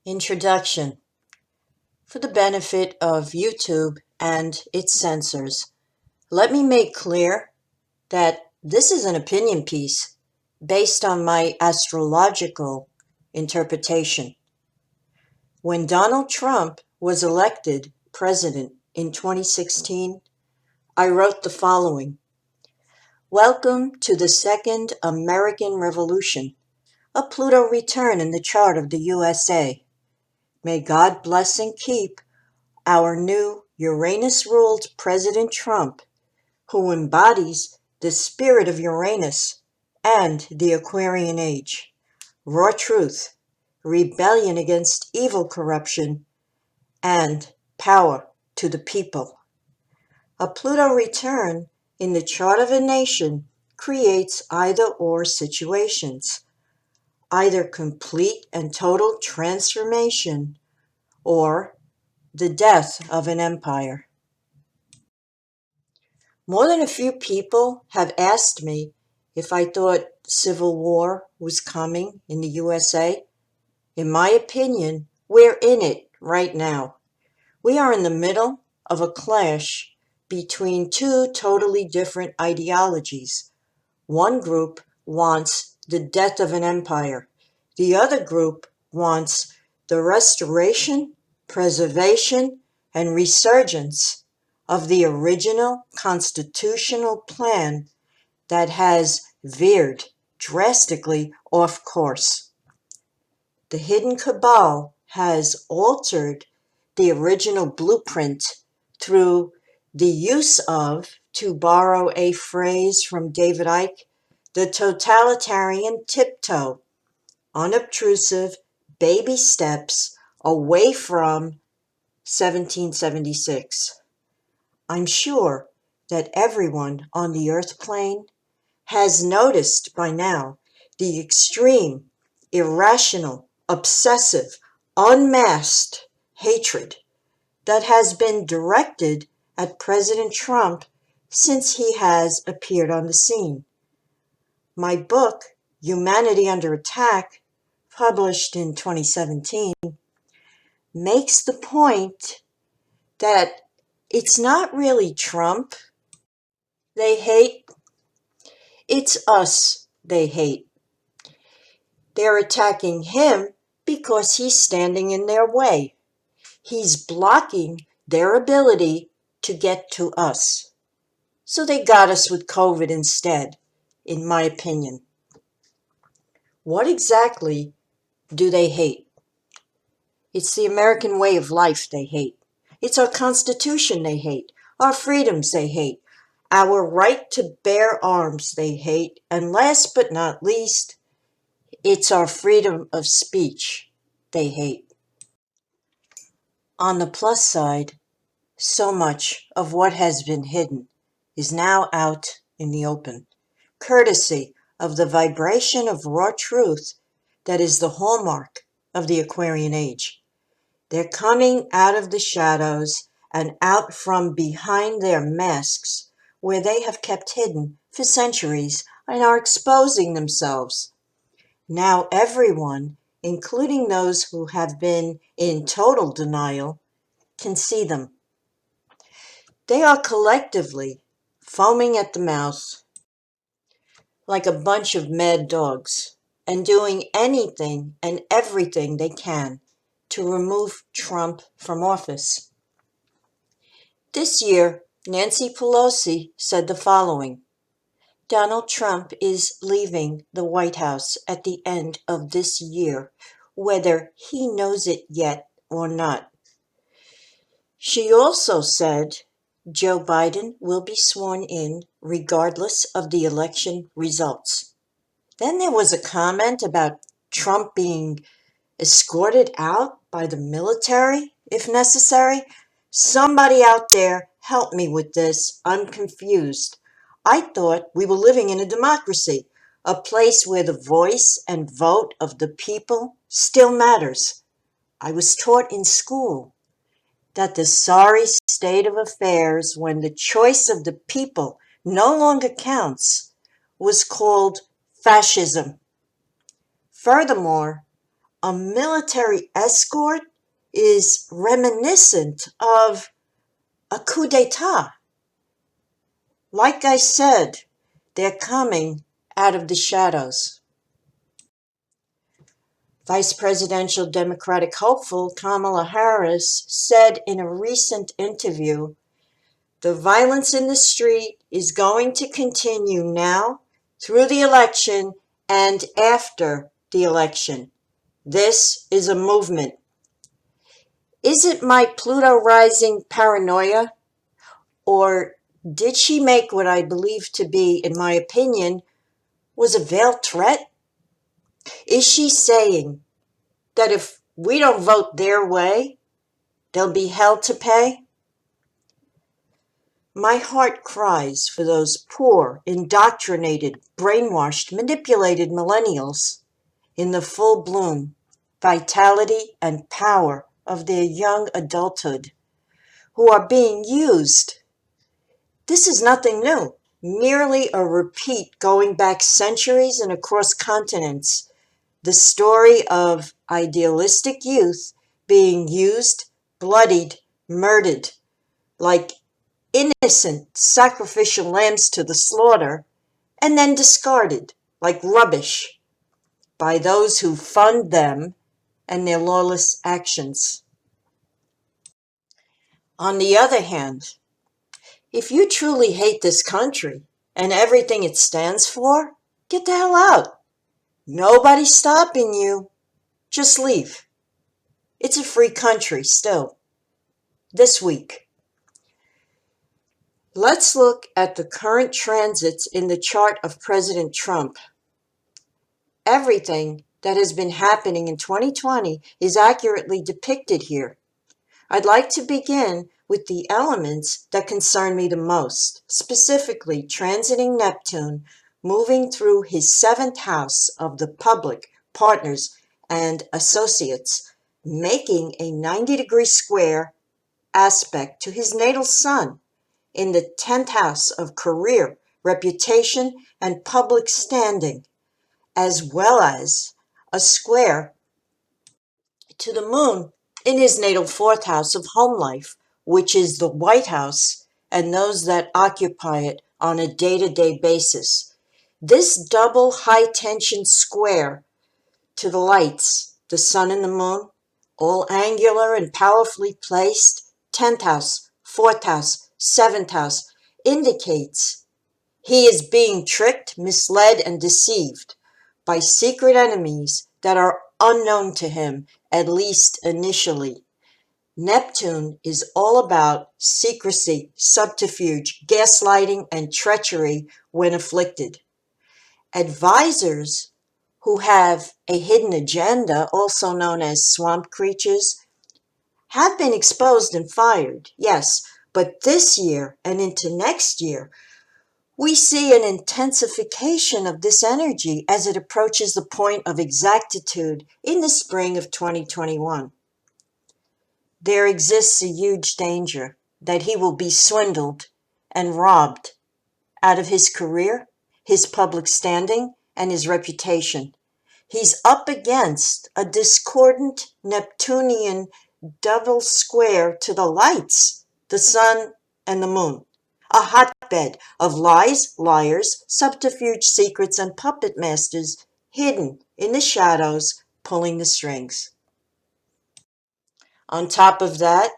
Introduction. For the benefit of YouTube and its censors, let me make clear that this is an opinion piece based on my astrological interpretation. When Donald Trump was elected president in 2016, I wrote the following: "Welcome to the Second American Revolution, a Pluto return in the chart of the USA. May God bless and keep our new Uranus-ruled President Trump, who embodies the spirit of Uranus and the Aquarian Age, raw truth, rebellion against evil corruption, and power to the people." A Pluto return in the chart of a nation creates either-or situations, either complete and total transformation or the death of an empire. More than a few people have asked me if I thought civil war was coming in the USA. In my opinion, we're in it right now. We are in the middle of a clash between two totally different ideologies. One group wants the death of an empire. The other group wants the restoration, preservation, and resurgence of the original constitutional plan that has veered drastically off course. The hidden cabal has altered the original blueprint through the use of, to borrow a phrase from David Icke, the totalitarian tiptoe, unobtrusive baby steps away from 1776. I'm sure that everyone on the earth plane has noticed by now the extreme, irrational, obsessive, unmasked hatred that has been directed at President Trump since he has appeared on the scene. My book, Humanity Under Attack, published in 2017, makes the point that it's not really Trump they hate, it's us they hate. They're attacking him because he's standing in their way. He's blocking their ability to get to us. So they got us with COVID instead, in my opinion. What exactly do they hate? It's the American way of life they hate. It's our Constitution they hate. Our freedoms they hate. Our right to bear arms they hate. And last but not least, it's our freedom of speech they hate. On the plus side, so much of what has been hidden is now out in the open, courtesy of the vibration of raw truth that is the hallmark of the Aquarian Age. They're coming out of the shadows and out from behind their masks, where they have kept hidden for centuries and are exposing themselves. Now everyone, including those who have been in total denial, can see them. They are collectively foaming at the mouth like a bunch of mad dogs and doing anything and everything they can to remove Trump from office. This year, Nancy Pelosi said the following: "Donald Trump is leaving the White House at the end of this year, whether he knows it yet or not." She also said Joe Biden will be sworn in regardless of the election results. Then there was a comment about Trump being escorted out by the military, if necessary. Somebody out there help me with this. I'm confused. I thought we were living in a democracy, a place where the voice and vote of the people still matters. I was taught in school that the sorry state of affairs when the choice of the people no longer counts was called fascism. Furthermore, a military escort is reminiscent of a coup d'etat. Like I said, they're coming out of the shadows. Vice presidential Democratic hopeful Kamala Harris said in a recent interview, "The violence in the street is going to continue now, through the election, and after the election. This is a movement." Is it my Pluto rising paranoia? Or did she make what I believe to be, in my opinion, was a veiled threat? Is she saying that if we don't vote their way, there'll be hell to pay? My heart cries for those poor, indoctrinated, brainwashed, manipulated millennials in the full bloom, vitality, and power of their young adulthood, who are being used. This is nothing new, merely a repeat going back centuries and across continents. The story of idealistic youth being used, bloodied, murdered, like innocent sacrificial lambs to the slaughter, and then discarded like rubbish by those who fund them and their lawless actions. On the other hand, if you truly hate this country and everything it stands for, get the hell out. Nobody's stopping you. Just leave. It's a free country still. This week, let's look at the current transits in the chart of President Trump. Everything that has been happening in 2020 is accurately depicted here. I'd like to begin with the elements that concern me the most, specifically transiting Neptune, moving through his 7th house of the public, partners, and associates, making a 90-degree square aspect to his natal sun in the 10th house of career, reputation, and public standing, as well as a square to the moon in his natal 4th house of home life, which is the White House and those that occupy it on a day-to-day basis. This double high-tension square to the lights, the sun and the moon, all angular and powerfully placed, 10th house, 4th house, 7th house, indicates he is being tricked, misled, and deceived by secret enemies that are unknown to him, at least initially. Neptune is all about secrecy, subterfuge, gaslighting, and treachery when afflicted. Advisors who have a hidden agenda, also known as swamp creatures, have been exposed and fired, yes, but this year and into next year, we see an intensification of this energy as it approaches the point of exactitude in the spring of 2021. There exists a huge danger that he will be swindled and robbed out of his career, his public standing, and his reputation. He's up against a discordant Neptunian double square to the lights, the sun and the moon, a hotbed of lies, liars, subterfuge, secrets, and puppet masters hidden in the shadows, pulling the strings. On top of that,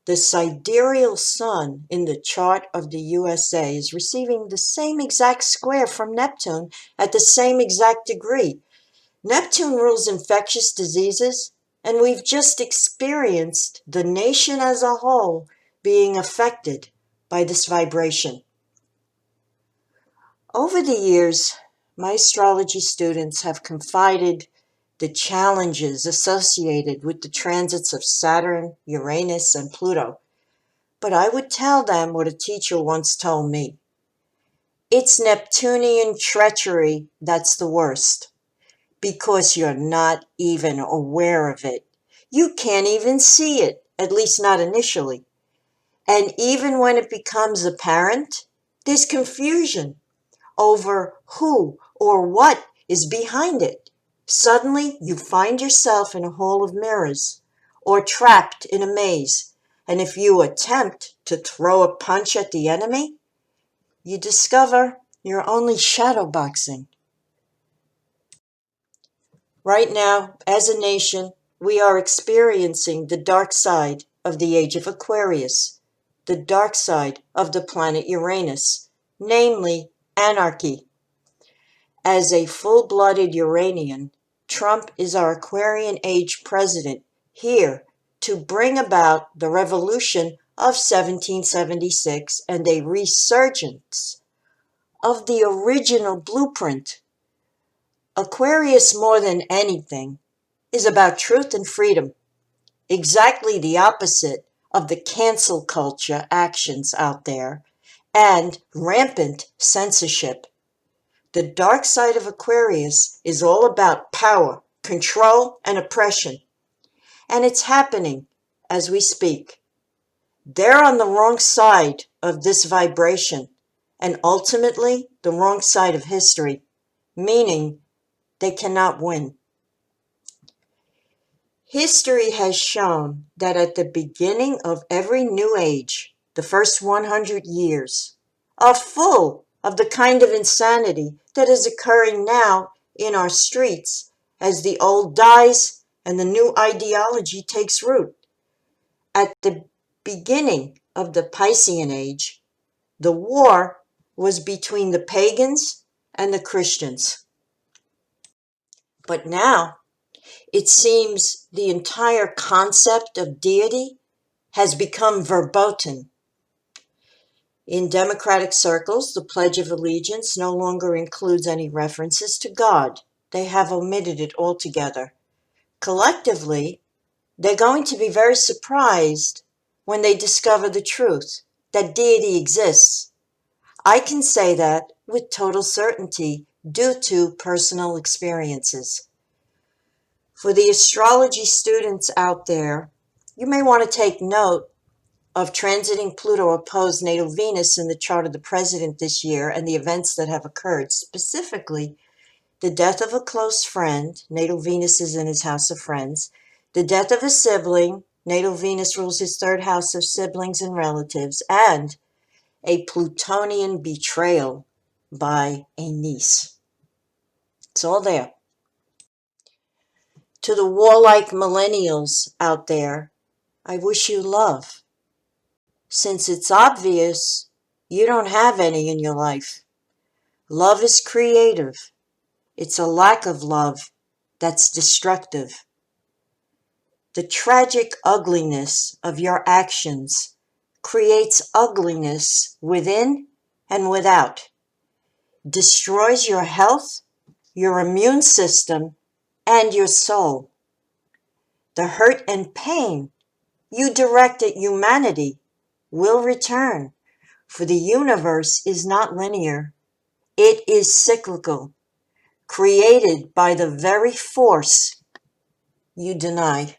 the sidereal sun in the chart of the USA is receiving the same exact square from Neptune at the same exact degree. Neptune rules infectious diseases, and we've just experienced the nation as a whole being affected by this vibration. Over the years, my astrology students have confided the challenges associated with the transits of Saturn, Uranus, and Pluto. But I would tell them what a teacher once told me. It's Neptunian treachery that's the worst, because you're not even aware of it. You can't even see it, at least not initially. And even when it becomes apparent, there's confusion over who or what is behind it. Suddenly, you find yourself in a hall of mirrors or trapped in a maze, and if you attempt to throw a punch at the enemy, you discover you're only shadowboxing. Right now, as a nation, we are experiencing the dark side of the age of Aquarius, the dark side of the planet Uranus, namely anarchy. As a full-blooded Uranian, Trump is our Aquarian age president, here to bring about the revolution of 1776 and a resurgence of the original blueprint. Aquarius, more than anything, is about truth and freedom, exactly the opposite of the cancel culture actions out there and rampant censorship. The dark side of Aquarius is all about power, control, and oppression. And it's happening as we speak. They're on the wrong side of this vibration, and ultimately the wrong side of history, meaning they cannot win. History has shown that at the beginning of every new age, the first 100 years are full of the kind of insanity that is occurring now in our streets as the old dies and the new ideology takes root. At the beginning of the Piscean age, the war was between the pagans and the Christians. But now, it seems the entire concept of deity has become verboten. In democratic circles, the Pledge of Allegiance no longer includes any references to God. They have omitted it altogether. Collectively, they're going to be very surprised when they discover the truth, that deity exists. I can say that with total certainty due to personal experiences. For the astrology students out there, you may want to take note of transiting Pluto opposed natal Venus in the chart of the president this year and the events that have occurred, specifically the death of a close friend, natal Venus is in his house of friends, the death of a sibling, natal Venus rules his third house of siblings and relatives, and a Plutonian betrayal by a niece. It's all there. To the warlike millennials out there, I wish you love. Since it's obvious you don't have any in your life. Love is creative. It's a lack of love that's destructive. The tragic ugliness of your actions creates ugliness within and without, destroys your health, your immune system, and your soul. The hurt and pain you direct at humanity will return, for the universe is not linear. It is cyclical, created by the very force you deny.